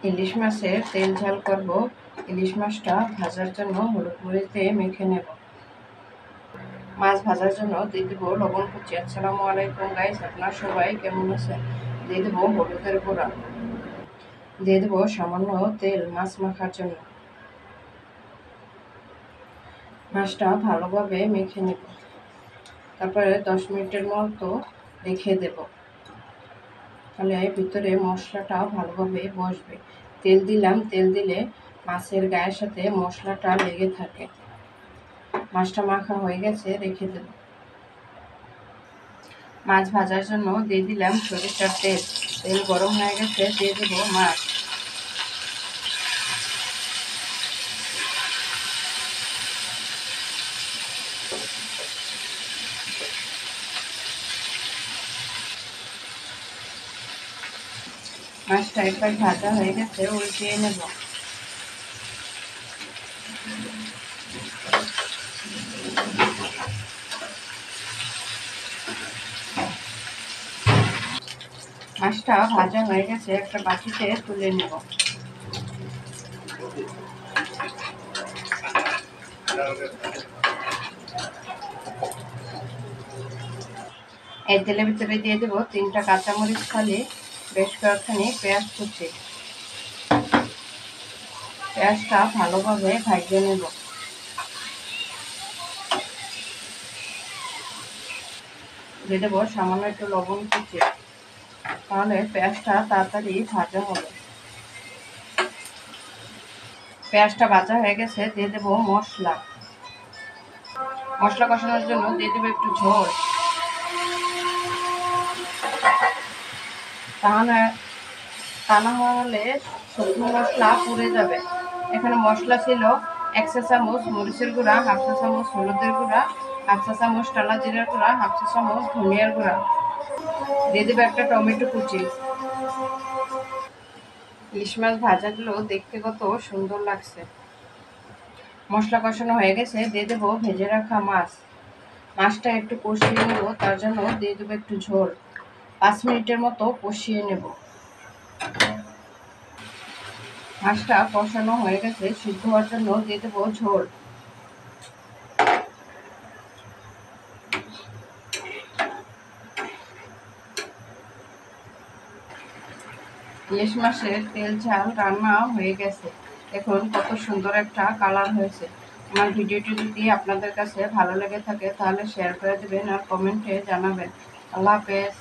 ইলিশ মাছের তেল ঝাল করব। ইলিশ মাছটা ভাজার জন্য হলুদ মরিচ দিয়ে মেখে নেব। মাছ ভাজার জন্য দিয়ে দেবো লবণ কুচি। আসসালামু আলাইকুম গাইস, আপনার সবাই কেমন আছেন? দিয়ে দেবো হলুদের গুঁড়া, দিয়ে দেবো সামান্য তেল মাছ মাখার জন্য। মাছটা ভালোভাবে মেখে নেব, তারপরে 10 মিনিটের মতো রেখে দেব, তাহলে ভিতরে মশলাটা ভালোভাবে বসবে। তেল দিলাম, তেল দিলে মাছের গায়ের সাথে মশলাটা লেগে থাকে। মাছটা মাখা হয়ে গেছে, রেখে দেব। মাছ ভাজার জন্য দিয়ে দিলাম সরিষার তেল। তেল গরম হয়ে গেছে, দিয়ে দেব মাছ। মাছটা একবার ভাজা হয়ে গেছে, উল্টিয়ে নেব। মাছটা ভাজা হয়ে গেছে, একটা বাটিতে তুলে নেব। এই তেলের ভিতরে দিয়ে দেবো 3টা কাঁচামরিচ ফালি, বেশ কয়েকখানি পেঁয়াজ কুচি। পেঁয়াজটা ভালোভাবে ভাজিয়ে নেব। দিয়ে দেবো সামান্য একটু লবণ কুচি, তাহলে পেঁয়াজটা তাড়াতাড়ি ভাজা হবে। পেঁয়াজটা ভাজা হয়ে গেছে, দিয়ে দেবো মশলা। মশলা কষানোর জন্য দিয়ে দেবো একটু ঝোল, তা না হলে শুকনো মশলা পুড়ে যাবে। এখানে মশলা ছিল 1 চা চামচ মরিচের গুঁড়া, 1/2 চা চামচ হলুদের গুঁড়া, 1/2 চা চামচ টালা জিরার গুঁড়া, 1/2 চা চামচ ধনিয়ার গুঁড়া। দিয়ে দেবো একটা টমেটো কুচি। ইলিশ মাছ ভাজাগুলো দেখতে কত সুন্দর লাগছে। মশলা কষানো হয়ে গেছে, দিয়ে দেবো ভেজে রাখা মাছ। মাছটা একটু কষিয়ে নেব, তার জন্য দিয়ে দেবো একটু ঝোল। 5 মিনিটের মতো কষিয়ে নেব। মাছটা কষানো হয়ে গেছে, সিদ্ধ হওয়ার জন্য দিয়ে দেবো ঝোল। ইলিশ মাছের তেল ঝাল রান্না হয়ে গেছে। দেখুন কত সুন্দর একটা কালার হয়েছে। আমার ভিডিওটি যদি আপনাদের কাছে ভালো লেগে থাকে তাহলে শেয়ার করে দেবেন আর কমেন্টে জানাবেন। আল্লাহ হাফেজ।